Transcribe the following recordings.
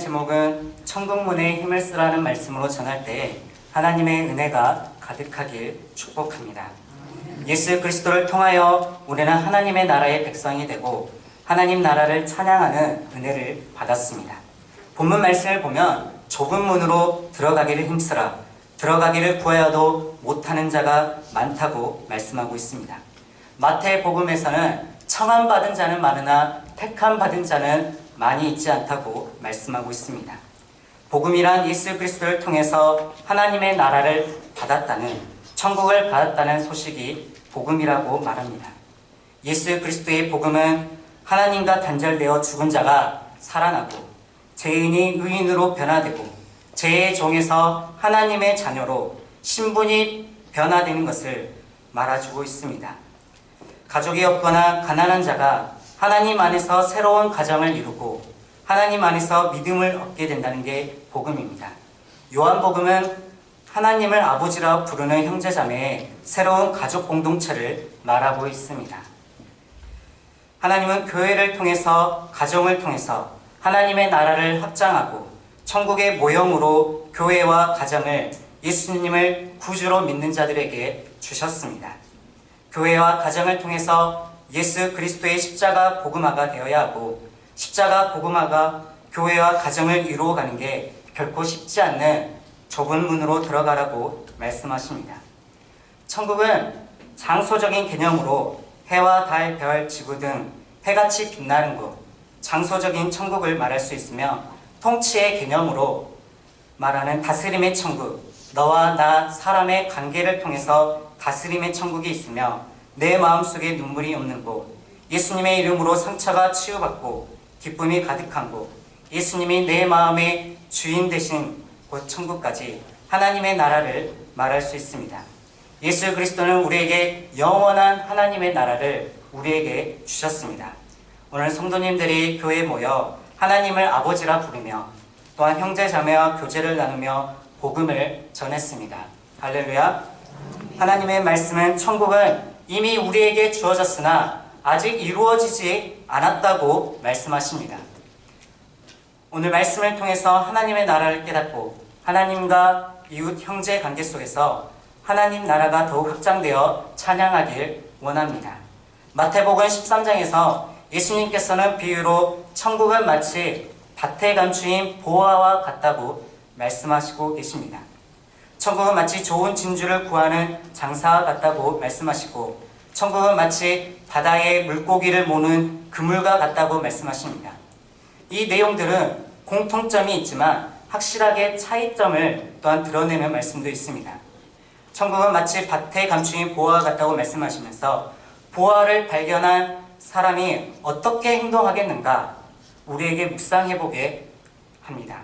제목은 천국문에 힘을 쓰라는 말씀으로 전할 때 하나님의 은혜가 가득하길 축복합니다. 예수 그리스도를 통하여 우리는 하나님의 나라의 백성이 되고 하나님 나라를 찬양하는 은혜를 받았습니다. 본문 말씀을 보면 좁은 문으로 들어가기를 힘쓰라, 들어가기를 구하여도 못하는 자가 많다고 말씀하고 있습니다. 마태복음에서는 청함받은 자는 많으나 택함받은 자는 많이 있지 않다고 말씀하고 있습니다. 복음이란 예수 그리스도를 통해서 하나님의 나라를 받았다는, 천국을 받았다는 소식이 복음이라고 말합니다. 예수 그리스도의 복음은 하나님과 단절되어 죽은 자가 살아나고 죄인이 의인으로 변화되고 죄의 종에서 하나님의 자녀로 신분이 변화되는 것을 말해주고 있습니다. 가족이 없거나 가난한 자가 하나님 안에서 새로운 가정을 이루고 하나님 안에서 믿음을 얻게 된다는 게 복음입니다. 요한복음은 하나님을 아버지라 부르는 형제자매의 새로운 가족 공동체를 말하고 있습니다. 하나님은 교회를 통해서, 가정을 통해서 하나님의 나라를 확장하고 천국의 모형으로 교회와 가정을 예수님을 구주로 믿는 자들에게 주셨습니다. 교회와 가정을 통해서 예수 그리스도의 십자가 복음화가 되어야 하고, 십자가 복음화가 교회와 가정을 이루어가는 게 결코 쉽지 않는 좁은 문으로 들어가라고 말씀하십니다. 천국은 장소적인 개념으로 해와 달, 별, 지구 등 해같이 빛나는 곳, 장소적인 천국을 말할 수 있으며, 통치의 개념으로 말하는 다스림의 천국, 너와 나 사람의 관계를 통해서 다스림의 천국이 있으며, 내 마음속에 눈물이 없는 곳, 예수님의 이름으로 상처가 치유받고 기쁨이 가득한 곳, 예수님이 내 마음의 주인 되신 곳 천국까지 하나님의 나라를 말할 수 있습니다. 예수 그리스도는 우리에게 영원한 하나님의 나라를 우리에게 주셨습니다. 오늘 성도님들이 교회에 모여 하나님을 아버지라 부르며 또한 형제자매와 교제를 나누며 복음을 전했습니다. 할렐루야. 하나님의 말씀은 천국은 이미 우리에게 주어졌으나 아직 이루어지지 않았다고 말씀하십니다. 오늘 말씀을 통해서 하나님의 나라를 깨닫고 하나님과 이웃 형제 관계 속에서 하나님 나라가 더욱 확장되어 찬양하길 원합니다. 마태복음 13장에서 예수님께서는 비유로 천국은 마치 밭에 감추인 보화와 같다고 말씀하시고 계십니다. 천국은 마치 좋은 진주를 구하는 장사와 같다고 말씀하시고, 천국은 마치 바다에 물고기를 모는 그물과 같다고 말씀하십니다. 이 내용들은 공통점이 있지만 확실하게 차이점을 또한 드러내는 말씀도 있습니다. 천국은 마치 밭에 감추인 보화와 같다고 말씀하시면서 보화를 발견한 사람이 어떻게 행동하겠는가 우리에게 묵상해보게 합니다.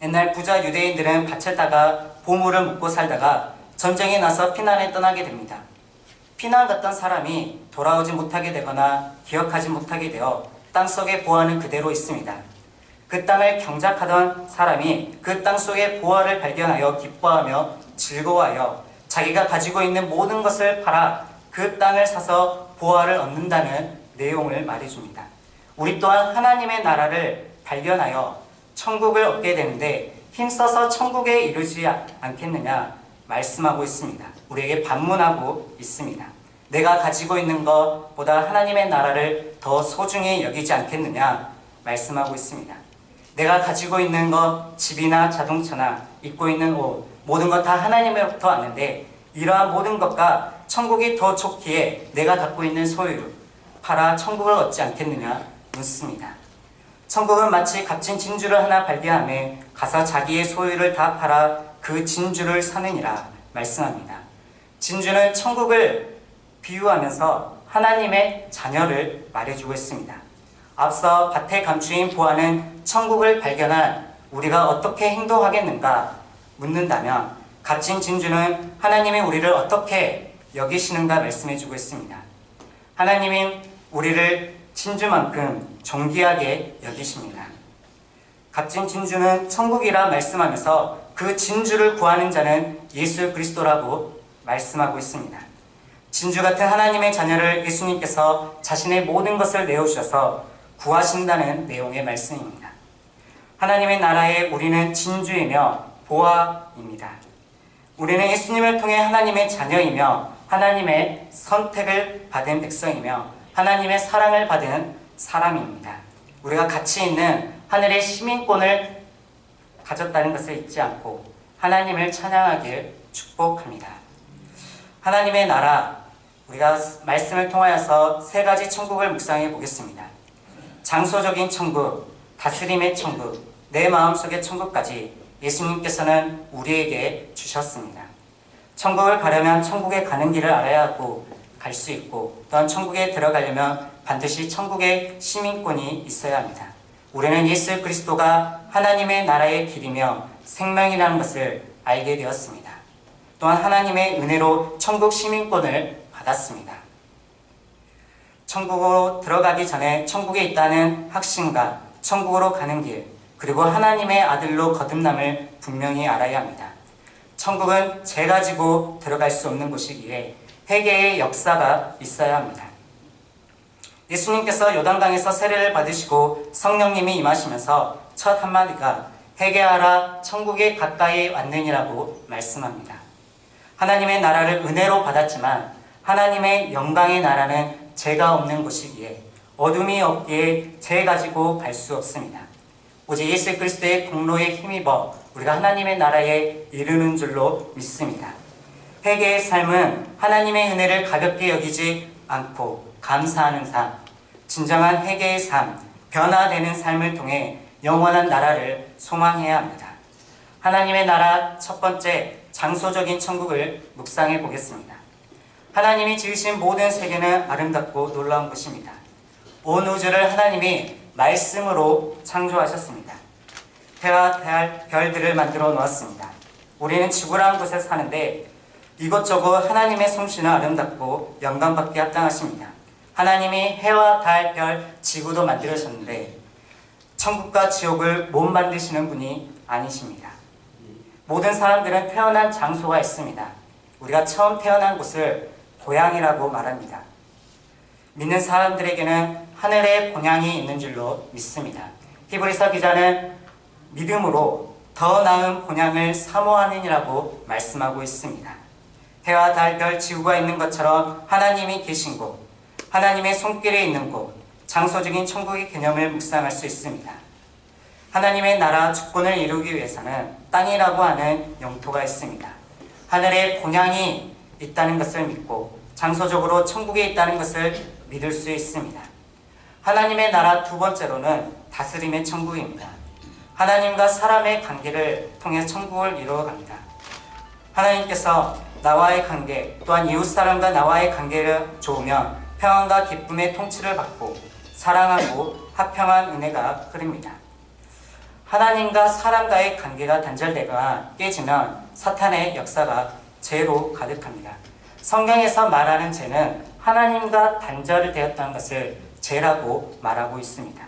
옛날 부자 유대인들은 밭에다가 보물을 묻고 살다가 전쟁이 나서 피난에 떠나게 됩니다. 피난 갔던 사람이 돌아오지 못하게 되거나 기억하지 못하게 되어 땅속에 보화는 그대로 있습니다. 그 땅을 경작하던 사람이 그 땅속에 보화를 발견하여 기뻐하며 즐거워하여 자기가 가지고 있는 모든 것을 팔아 그 땅을 사서 보화를 얻는다는 내용을 말해줍니다. 우리 또한 하나님의 나라를 발견하여 천국을 얻게 되는데 힘써서 천국에 이르지 않겠느냐 말씀하고 있습니다. 우리에게 반문하고 있습니다. 내가 가지고 있는 것보다 하나님의 나라를 더 소중히 여기지 않겠느냐 말씀하고 있습니다. 내가 가지고 있는 것, 집이나 자동차나 입고 있는 옷, 모든 것 다 하나님으로부터 왔는데 이러한 모든 것과 천국이 더 좋기에 내가 갖고 있는 소유 팔아 천국을 얻지 않겠느냐 묻습니다. 천국은 마치 값진 진주를 하나 발견하며 가서 자기의 소유를 다 팔아 그 진주를 사느니라 말씀합니다. 진주는 천국을 비유하면서 하나님의 자녀를 말해주고 있습니다. 앞서 밭에 감추인 보화는 천국을 발견한 우리가 어떻게 행동하겠는가 묻는다면, 값진 진주는 하나님이 우리를 어떻게 여기시는가 말씀해주고 있습니다. 하나님은 우리를 진주만큼 존귀하게 여기십니다. 값진 진주는 천국이라 말씀하면서 그 진주를 구하는 자는 예수 그리스도라고 말씀하고 있습니다. 진주 같은 하나님의 자녀를 예수님께서 자신의 모든 것을 내어주셔서 구하신다는 내용의 말씀입니다. 하나님의 나라에 우리는 진주이며 보화입니다. 우리는 예수님을 통해 하나님의 자녀이며 하나님의 선택을 받은 백성이며 하나님의 사랑을 받은 사람입니다. 우리가 가치 있는 하늘의 시민권을 가졌다는 것을 잊지 않고 하나님을 찬양하길 축복합니다. 하나님의 나라, 우리가 말씀을 통하여서 세 가지 천국을 묵상해 보겠습니다. 장소적인 천국, 다스림의 천국, 내 마음속의 천국까지 예수님께서는 우리에게 주셨습니다. 천국을 가려면 천국에 가는 길을 알아야 하고 갈 수 있고, 또한 천국에 들어가려면 반드시 천국의 시민권이 있어야 합니다. 우리는 예수 그리스도가 하나님의 나라의 길이며 생명이라는 것을 알게 되었습니다. 또한 하나님의 은혜로 천국 시민권을 받았습니다. 천국으로 들어가기 전에 천국에 있다는 확신과 천국으로 가는 길, 그리고 하나님의 아들로 거듭남을 분명히 알아야 합니다. 천국은 죄 가지고 들어갈 수 없는 곳이기에 회개의 역사가 있어야 합니다. 예수님께서 요단강에서 세례를 받으시고 성령님이 임하시면서 첫 한마디가 회개하라 천국에 가까이 왔느니라고 말씀합니다. 하나님의 나라를 은혜로 받았지만 하나님의 영광의 나라는 죄가 없는 곳이기에 어둠이 없기에 죄 가지고 갈 수 없습니다. 오직 예수 그리스도의 공로에 힘입어 우리가 하나님의 나라에 이르는 줄로 믿습니다. 회개의 삶은 하나님의 은혜를 가볍게 여기지 않고 감사하는 삶, 진정한 회개의 삶, 변화되는 삶을 통해 영원한 나라를 소망해야 합니다. 하나님의 나라 첫 번째 장소적인 천국을 묵상해 보겠습니다. 하나님이 지으신 모든 세계는 아름답고 놀라운 것입니다. 온 우주를 하나님이 말씀으로 창조하셨습니다. 해와 달, 별들을 만들어 놓았습니다. 우리는 지구라는 곳에 사는데 이것저것 하나님의 솜씨는 아름답고 영광받게 합당하십니다. 하나님이 해와 달, 별, 지구도 만들으셨는데 천국과 지옥을 못 만드시는 분이 아니십니다. 모든 사람들은 태어난 장소가 있습니다. 우리가 처음 태어난 곳을 고향이라고 말합니다. 믿는 사람들에게는 하늘에 본향이 있는 줄로 믿습니다. 히브리서 기자는 믿음으로 더 나은 본향을 사모하느니라고 말씀하고 있습니다. 해와 달, 별, 지구가 있는 것처럼 하나님이 계신 곳, 하나님의 손길에 있는 곳, 장소적인 천국의 개념을 묵상할 수 있습니다. 하나님의 나라 주권을 이루기 위해서는 땅이라고 하는 영토가 있습니다. 하늘에 본향이 있다는 것을 믿고 장소적으로 천국에 있다는 것을 믿을 수 있습니다. 하나님의 나라 두 번째로는 다스림의 천국입니다. 하나님과 사람의 관계를 통해 천국을 이루어갑니다. 하나님께서 나와의 관계, 또한 이웃사람과 나와의 관계를 좋으면 평안과 기쁨의 통치를 받고 사랑하고 화평한 은혜가 흐릅니다. 하나님과 사람과의 관계가 단절되거나 깨지면 사탄의 역사가 죄로 가득합니다. 성경에서 말하는 죄는 하나님과 단절되었다는 것을 죄라고 말하고 있습니다.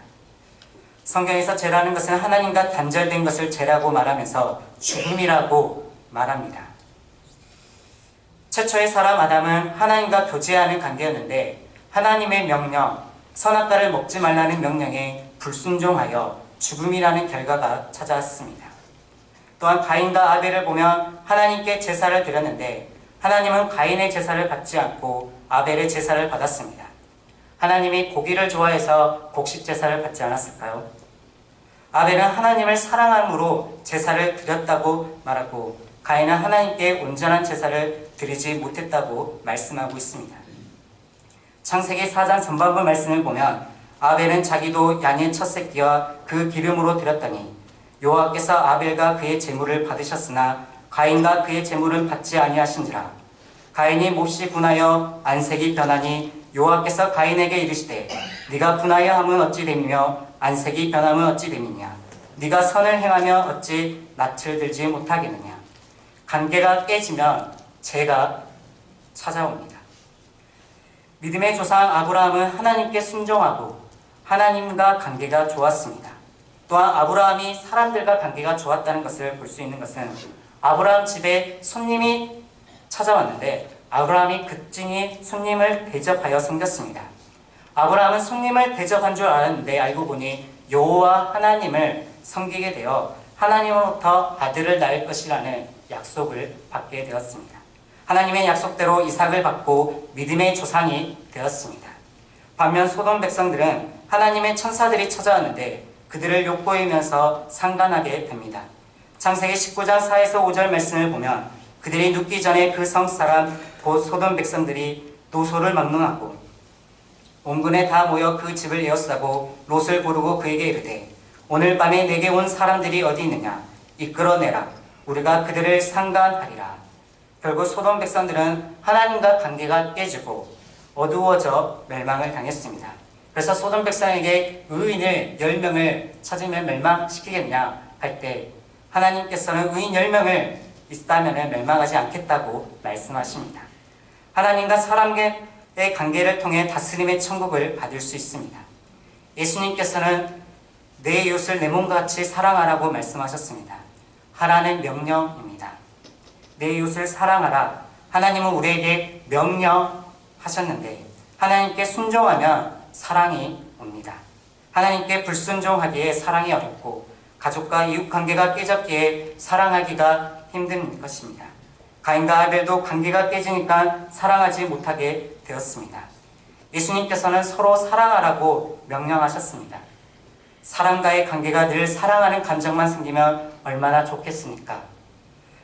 성경에서 죄라는 것은 하나님과 단절된 것을 죄라고 말하면서 죽음이라고 말합니다. 최초의 사람 아담은 하나님과 교제하는 관계였는데 하나님의 명령, 선악과를 먹지 말라는 명령에 불순종하여 죽음이라는 결과가 찾아왔습니다. 또한 가인과 아벨을 보면 하나님께 제사를 드렸는데 하나님은 가인의 제사를 받지 않고 아벨의 제사를 받았습니다. 하나님이 고기를 좋아해서 곡식 제사를 받지 않았을까요? 아벨은 하나님을 사랑함으로 제사를 드렸다고 말하고 가인은 하나님께 온전한 제사를 드리지 못했다고 말씀하고 있습니다. 창세기 4장 전반부 말씀을 보면 아벨은 자기도 양의 첫 새끼와 그 기름으로 드렸더니 여호와께서 아벨과 그의 제물을 받으셨으나 가인과 그의 제물은 받지 아니하신지라. 가인이 몹시 분하여 안색이 변하니 여호와께서 가인에게 이르시되 네가 분하여 함은 어찌 됨이며 안색이 변함은 어찌 됨이냐. 네가 선을 행하며 어찌 낯을 들지 못하겠느냐. 관계가 깨지면 죄가 찾아옵니다. 믿음의 조상 아브라함은 하나님께 순종하고 하나님과 관계가 좋았습니다. 또한 아브라함이 사람들과 관계가 좋았다는 것을 볼 수 있는 것은 아브라함 집에 손님이 찾아왔는데 아브라함이 급진히 손님을 대접하여 섬겼습니다. 아브라함은 손님을 대접한 줄 알았는데 알고 보니 여호와 하나님을 섬기게 되어 하나님으로부터 아들을 낳을 것이라는 약속을 받게 되었습니다. 하나님의 약속대로 이삭을 받고 믿음의 조상이 되었습니다. 반면 소돔 백성들은 하나님의 천사들이 찾아왔는데 그들을 욕보이면서 상관하게 됩니다. 창세기 19장 4에서 5절 말씀을 보면 그들이 눕기 전에 그 성사람 곧 소돔 백성들이 노소를 막론하고 온군에 다 모여 그 집을 에워싸고 롯을 부르고 그에게 이르되 오늘 밤에 내게 온 사람들이 어디 있느냐 이끌어내라 우리가 그들을 상관하리라. 결국 소돔 백성들은 하나님과 관계가 깨지고 어두워져 멸망을 당했습니다. 그래서 소돔 백성에게 의인을 10명을 찾으면 멸망시키겠냐 할 때 하나님께서는 의인 10명을 있다면 멸망하지 않겠다고 말씀하십니다. 하나님과 사람의 관계를 통해 다스림의 천국을 받을 수 있습니다. 예수님께서는 내 이웃을 내 몸과 같이 사랑하라고 말씀하셨습니다. 하라는 명령입니다. 내 이웃을 사랑하라. 하나님은 우리에게 명령하셨는데 하나님께 순종하면 사랑이 옵니다. 하나님께 불순종하기에 사랑이 어렵고 가족과 이웃 관계가 깨졌기에 사랑하기가 힘든 것입니다. 가인과 아벨도 관계가 깨지니까 사랑하지 못하게 되었습니다. 예수님께서는 서로 사랑하라고 명령하셨습니다. 사람과의 관계가 늘 사랑하는 감정만 생기면 얼마나 좋겠습니까?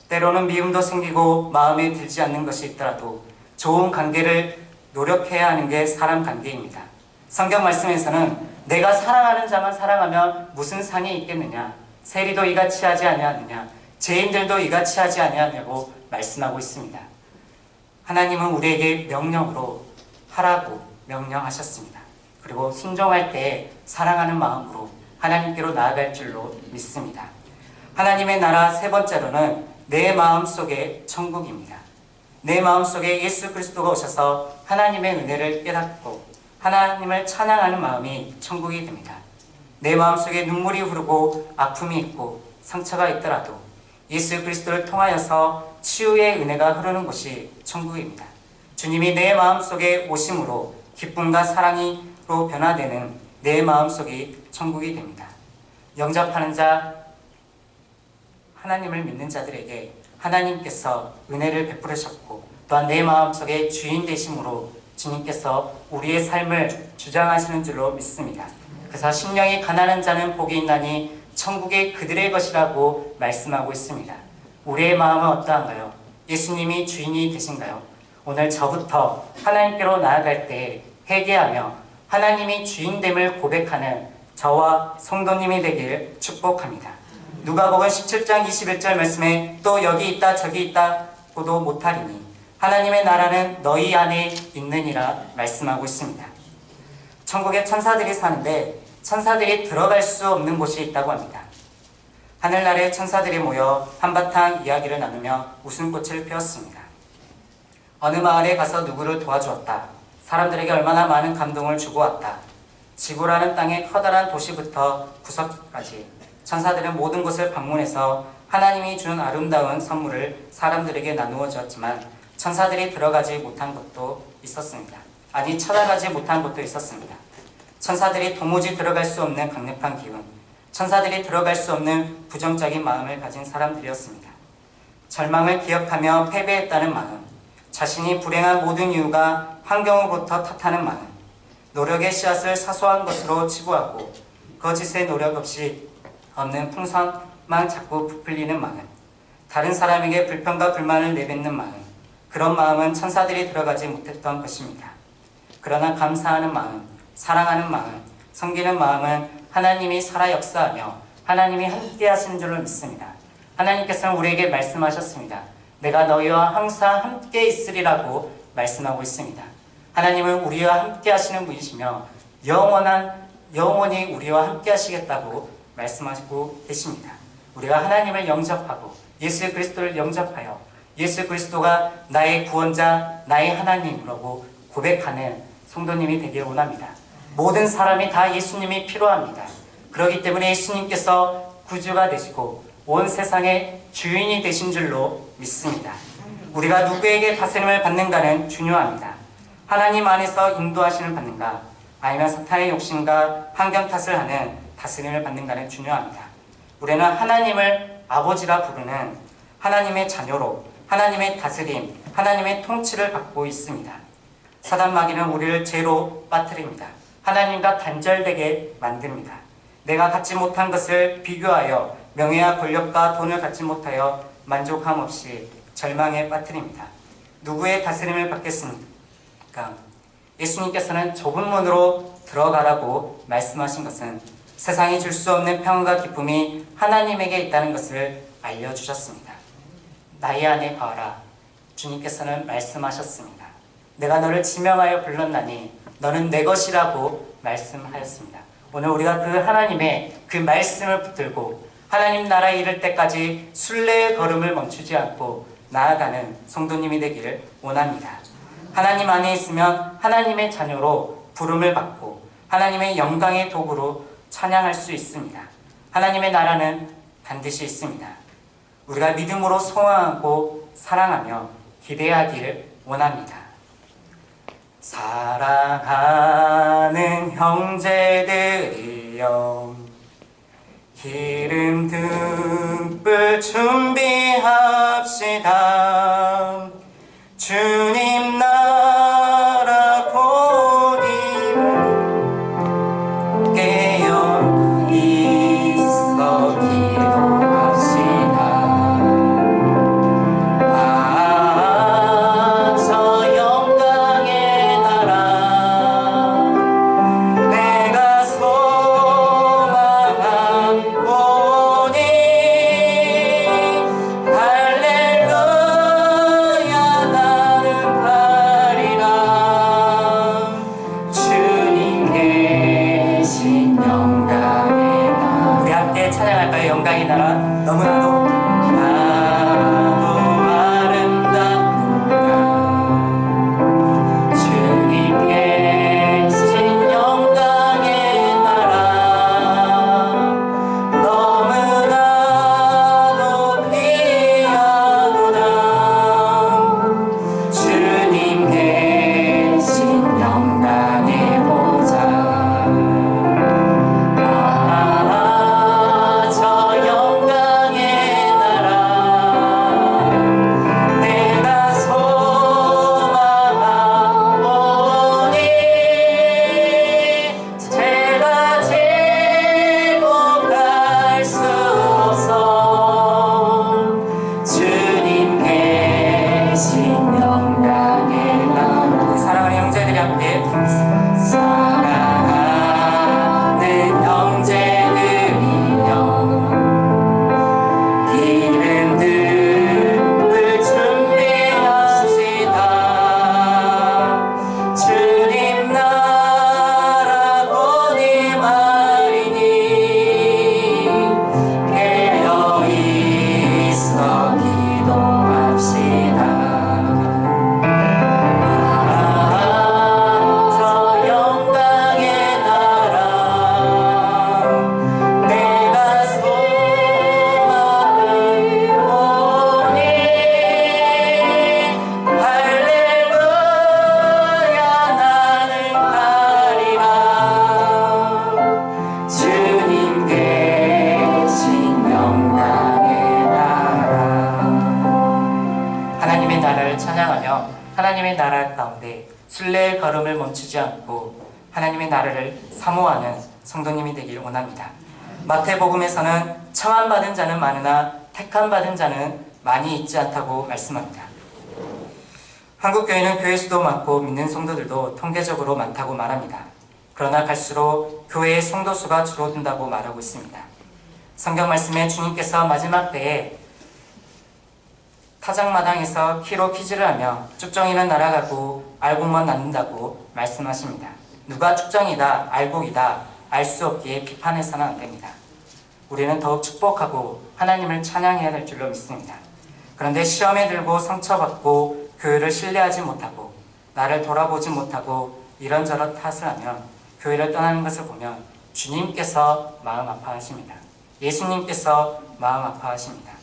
때로는 미움도 생기고 마음에 들지 않는 것이 있더라도 좋은 관계를 노력해야 하는 게 사람 관계입니다. 성경 말씀에서는 내가 사랑하는 자만 사랑하면 무슨 상이 있겠느냐? 세리도 이같이 하지 아니하느냐? 죄인들도 이같이 하지 아니하냐고 말씀하고 있습니다. 하나님은 우리에게 명령으로 하라고 명령하셨습니다. 그리고 순종할 때 사랑하는 마음으로 하나님께로 나아갈 줄로 믿습니다. 하나님의 나라 세 번째로는 내 마음속의 천국입니다. 내 마음속에 예수 그리스도가 오셔서 하나님의 은혜를 깨닫고 하나님을 찬양하는 마음이 천국이 됩니다. 내 마음속에 눈물이 흐르고 아픔이 있고 상처가 있더라도 예수 그리스도를 통하여서 치유의 은혜가 흐르는 곳이 천국입니다. 주님이 내 마음속에 오심으로 기쁨과 사랑으로 변화되는 내 마음속이 천국이 됩니다. 영접하는 자, 하나님을 믿는 자들에게 하나님께서 은혜를 베푸셨고 또한 내 마음속에 주인 되심으로 주님께서 우리의 삶을 주장하시는 줄로 믿습니다. 그래서 심령이 가난한 자는 복이 있나니 천국이 그들의 것이라고 말씀하고 있습니다. 우리의 마음은 어떠한가요? 예수님이 주인이 되신가요? 오늘 저부터 하나님께로 나아갈 때 회개하며 하나님이 주인됨을 고백하는 저와 성도님이 되길 축복합니다. 누가복음 17장 21절 말씀에 또 여기 있다 저기 있다고도 못하리니 하나님의 나라는 너희 안에 있느니라 말씀하고 있습니다. 천국에 천사들이 사는데 천사들이 들어갈 수 없는 곳이 있다고 합니다. 하늘나라의 천사들이 모여 한바탕 이야기를 나누며 웃음꽃을 피웠습니다. 어느 마을에 가서 누구를 도와주었다. 사람들에게 얼마나 많은 감동을 주고 왔다. 지구라는 땅의 커다란 도시부터 구석까지 천사들은 모든 곳을 방문해서 하나님이 준 아름다운 선물을 사람들에게 나누어 주었지만 천사들이 들어가지 못한 곳도 있었습니다. 아니 찾아가지 못한 곳도 있었습니다. 천사들이 도무지 들어갈 수 없는 강력한 기운, 천사들이 들어갈 수 없는 부정적인 마음을 가진 사람들이었습니다. 절망을 기억하며 패배했다는 마음, 자신이 불행한 모든 이유가 환경으로부터 탓하는 마음, 노력의 씨앗을 사소한 것으로 치부하고 거짓의 노력 없이 없는 풍선만 자꾸 부풀리는 마음, 다른 사람에게 불평과 불만을 내뱉는 마음, 그런 마음은 천사들이 들어가지 못했던 것입니다. 그러나 감사하는 마음, 사랑하는 마음, 섬기는 마음은 하나님이 살아 역사하며 하나님이 함께 하시는 줄로 믿습니다. 하나님께서는 우리에게 말씀하셨습니다. 내가 너희와 항상 함께 있으리라고 말씀하고 있습니다. 하나님은 우리와 함께 하시는 분이시며 영원히 우리와 함께 하시겠다고 말씀하시고 계십니다. 우리가 하나님을 영접하고 예수 그리스도를 영접하여 예수 그리스도가 나의 구원자, 나의 하나님이라고 고백하는 성도님이 되길 원합니다. 모든 사람이 다 예수님이 필요합니다. 그렇기 때문에 예수님께서 구주가 되시고 온 세상의 주인이 되신 줄로 믿습니다. 우리가 누구에게 다스림을 받는가는 중요합니다. 하나님 안에서 인도하심을 받는가 아니면 사탄의 욕심과 환경 탓을 하는 다스림을 받는가는 중요합니다. 우리는 하나님을 아버지라 부르는 하나님의 자녀로 하나님의 다스림, 하나님의 통치를 받고 있습니다. 사단 마귀는 우리를 죄로 빠뜨립니다. 하나님과 단절되게 만듭니다. 내가 갖지 못한 것을 비교하여 명예와 권력과 돈을 갖지 못하여 만족함 없이 절망에 빠뜨립니다. 누구의 다스림을 받겠습니까? 예수님께서는 좁은 문으로 들어가라고 말씀하신 것은 세상이 줄 수 없는 평안과 기쁨이 하나님에게 있다는 것을 알려주셨습니다. 나의 안에 거하라. 주님께서는 말씀하셨습니다. 내가 너를 지명하여 불렀나니 너는 내 것이라고 말씀하였습니다. 오늘 우리가 그 하나님의 그 말씀을 붙들고 하나님 나라에 이를 때까지 순례의 걸음을 멈추지 않고 나아가는 성도님이 되기를 원합니다. 하나님 안에 있으면 하나님의 자녀로 부름을 받고 하나님의 영광의 도구로 찬양할 수 있습니다. 하나님의 나라는 반드시 있습니다. 우리가 믿음으로 소망하고 사랑하며 기대하기를 원합니다. 사랑하는 형제들이여, 기름 듬불 준비합시다. 주님 나라 곧 깨어 있어 기도합시다. 저 영광의 나라 내가 소망하오니 할렐루야 나는 가리라. 주님 계신 영광의 나라. 우리 함께 찬양할까요? 영광의 나라. 너무나도 아름답도다. 주님 계신 영광의 나라. 너무나도 귀하도다. 주님 계신 영광의 보좌. 저 영광의 나라 내가 소망하오니 제가 제공할 수 없어. 주님 계신 영광의 나라. 사랑하는 형제들이 함께 사랑하는 형제들이여, 기름 듬불 준비합시다. 주님 나라 곧 임하리니 깨어 있어 기도합시다. 저 영광의 나라 내가 소망하오니 할렐루야 나는 가리라. 주님 계신 영광의 나라. 하나님의 나라를 찬양하며 하나님의 나라 가운데 순례의 걸음을 멈추지 않고 하나님의 나라를 사모하는 성도님이 되길 원합니다. 마태복음에서는 청함받은 자는 많으나 택함받은 자는 많이 있지 않다고 말씀합니다. 한국교회는 교회 수도 많고 믿는 성도들도 통계적으로 많다고 말합니다. 그러나 갈수록 교회의 성도 수가 줄어든다고 말하고 있습니다. 성경 말씀에 주님께서 마지막 때에 타작마당에서 키로 퀴즈를 하며 쭉정이는 날아가고 알곡만 남는다고 말씀하십니다. 누가 쭉정이다, 알곡이다 알 수 없기에 비판해서는 안 됩니다. 우리는 더욱 축복하고 하나님을 찬양해야 될 줄로 믿습니다. 그런데 시험에 들고 상처받고 교회를 신뢰하지 못하고 나를 돌아보지 못하고 이런저런 탓을 하면 교회를 떠나는 것을 보면 주님께서 마음 아파하십니다. 예수님께서 마음 아파하십니다.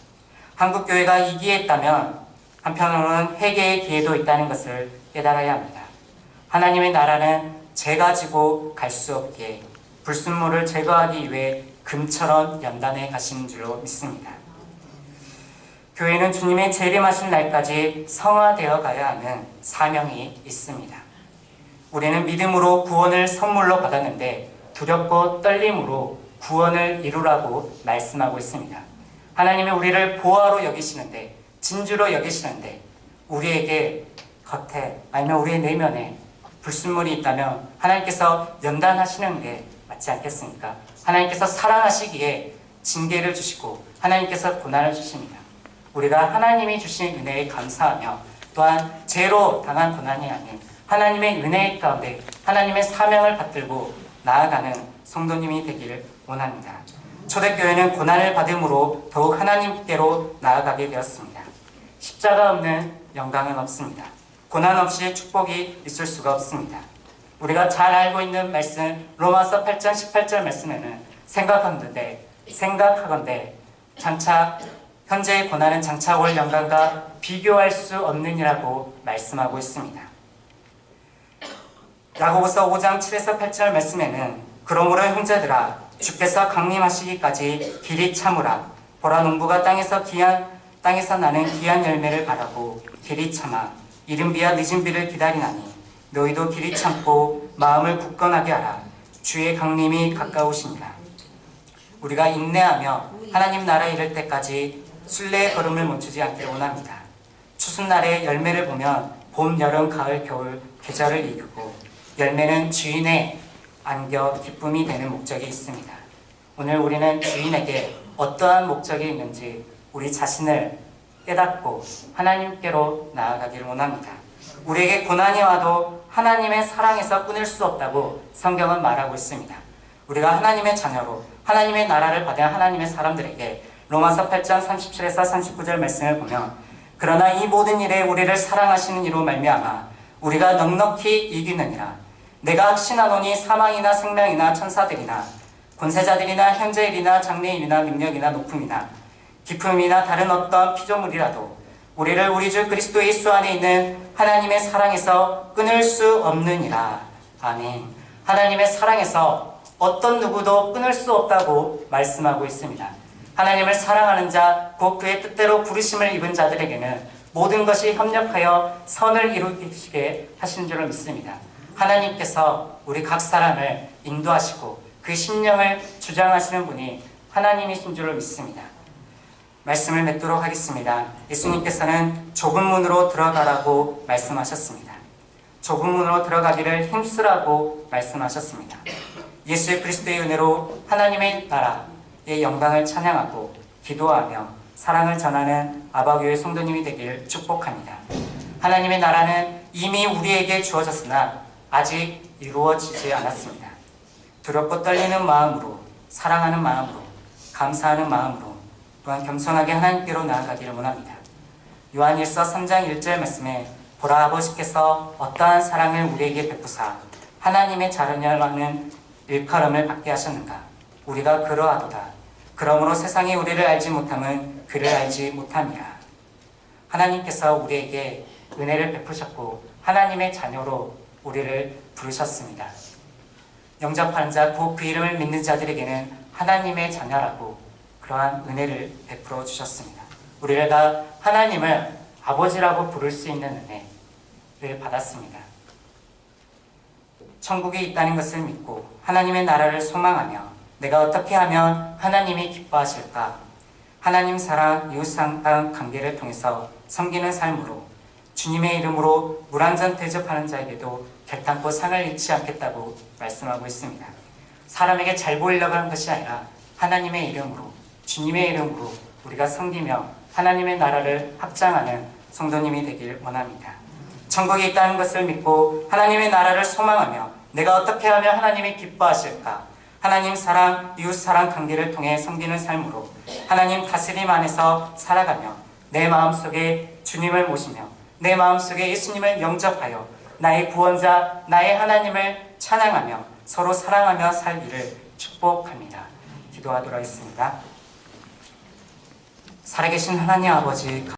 한국교회가 이 기회에 있다면 한편으로는 회개의 기회도 있다는 것을 깨달아야 합니다. 하나님의 나라는 죄 가지고 갈 수 없기에 불순물을 제거하기 위해 금처럼 연단해 가시는 줄로 믿습니다. 교회는 주님의 재림하신 날까지 성화되어 가야 하는 사명이 있습니다. 우리는 믿음으로 구원을 선물로 받았는데 두렵고 떨림으로 구원을 이루라고 말씀하고 있습니다. 하나님은 우리를 보화로 여기시는데, 진주로 여기시는데, 우리에게 겉에 아니면 우리의 내면에 불순물이 있다면 하나님께서 연단하시는 게 맞지 않겠습니까? 하나님께서 사랑하시기에 징계를 주시고 하나님께서 고난을 주십니다. 우리가 하나님이 주신 은혜에 감사하며 또한 죄로 당한 고난이 아닌 하나님의 은혜 가운데 하나님의 사명을 받들고 나아가는 성도님이 되기를 원합니다. 초대교회는 고난을 받음으로 더욱 하나님께로 나아가게 되었습니다. 십자가 없는 영광은 없습니다. 고난 없이 축복이 있을 수가 없습니다. 우리가 잘 알고 있는 말씀 로마서 8장 18절 말씀에는 생각하건대 장차 현재의 고난은 장차 올 영광과 비교할 수 없느니라고 말씀하고 있습니다. 야고보서 5장 7에서 8절 말씀에는 그러므로 형제들아 주께서 강림하시기까지 길이 참으라. 보라 농부가 땅에서 나는 귀한 열매를 바라고 길이 참아 이른 비와 늦은 비를 기다리나니 너희도 길이 참고 마음을 굳건하게 하라. 주의 강림이 가까우시니라. 우리가 인내하며 하나님 나라에 이를 때까지 순례의 걸음을 멈추지 않기를 원합니다. 추수날의 열매를 보면 봄, 여름, 가을, 겨울 계절을 이루고 열매는 주인의 안겨 기쁨이 되는 목적이 있습니다. 오늘 우리는 주인에게 어떠한 목적이 있는지 우리 자신을 깨닫고 하나님께로 나아가기를 원합니다. 우리에게 고난이 와도 하나님의 사랑에서 끊을 수 없다고 성경은 말하고 있습니다. 우리가 하나님의 자녀로 하나님의 나라를 받은 하나님의 사람들에게 로마서 8장 37에서 39절 말씀을 보면 그러나 이 모든 일에 우리를 사랑하시는 이로 말미암아 우리가 넉넉히 이기느니라. 내가 확신하노니 사망이나 생명이나 천사들이나 권세자들이나 현재일이나 장래일이나 능력이나 높음이나 깊음이나 다른 어떤 피조물이라도 우리를 우리 주 그리스도 예수 안에 있는 하나님의 사랑에서 끊을 수 없느니라. 아멘. 하나님의 사랑에서 어떤 누구도 끊을 수 없다고 말씀하고 있습니다. 하나님을 사랑하는 자, 곧 그의 뜻대로 부르심을 입은 자들에게는 모든 것이 협력하여 선을 이루시게 하시는 줄을 믿습니다. 하나님께서 우리 각 사람을 인도하시고 그 심령을 주장하시는 분이 하나님이신 줄을 믿습니다. 말씀을 맺도록 하겠습니다. 예수님께서는 좁은 문으로 들어가라고 말씀하셨습니다. 좁은 문으로 들어가기를 힘쓰라고 말씀하셨습니다. 예수 그리스도의 은혜로 하나님의 나라의 영광을 찬양하고 기도하며 사랑을 전하는 아바교회 성도님이 되길 축복합니다. 하나님의 나라는 이미 우리에게 주어졌으나 아직 이루어지지 않았습니다. 두렵고 떨리는 마음으로, 사랑하는 마음으로, 감사하는 마음으로 또한 겸손하게 하나님께로 나아가기를 원합니다. 요한일서 3장 1절 말씀에 보라 아버지께서 어떠한 사랑을 우리에게 베푸사 하나님의 자녀라는 일컬음을 받게 하셨는가. 우리가 그러하도다. 그러므로 세상이 우리를 알지 못함은 그를 알지 못함이라. 하나님께서 우리에게 은혜를 베푸셨고 하나님의 자녀로 우리를 부르셨습니다. 영접하는 자, 곧 그 이름을 믿는 자들에게는 하나님의 자녀라고 그러한 은혜를 베풀어 주셨습니다. 우리가 하나님을 아버지라고 부를 수 있는 은혜를 받았습니다. 천국에 있다는 것을 믿고 하나님의 나라를 소망하며 내가 어떻게 하면 하나님이 기뻐하실까? 하나님 사랑, 이웃 사랑 관계를 통해서 섬기는 삶으로 주님의 이름으로 물 한 잔 대접하는 자에게도 결탄코 상을 잃지 않겠다고 말씀하고 있습니다. 사람에게 잘 보이려고 하는 것이 아니라 하나님의 이름으로, 주님의 이름으로 우리가 섬기며 하나님의 나라를 확장하는 성도님이 되길 원합니다. 천국에 있다는 것을 믿고 하나님의 나라를 소망하며 내가 어떻게 하면 하나님이 기뻐하실까? 하나님 사랑, 이웃 사랑 관계를 통해 섬기는 삶으로 하나님 다스림 안에서 살아가며 내 마음속에 주님을 모시며 내 마음속에 예수님을 영접하여 나의 구원자, 나의 하나님을 찬양하며 서로 사랑하며 살기를 축복합니다. 기도하도록 하겠습니다. 살아계신 하나님 아버지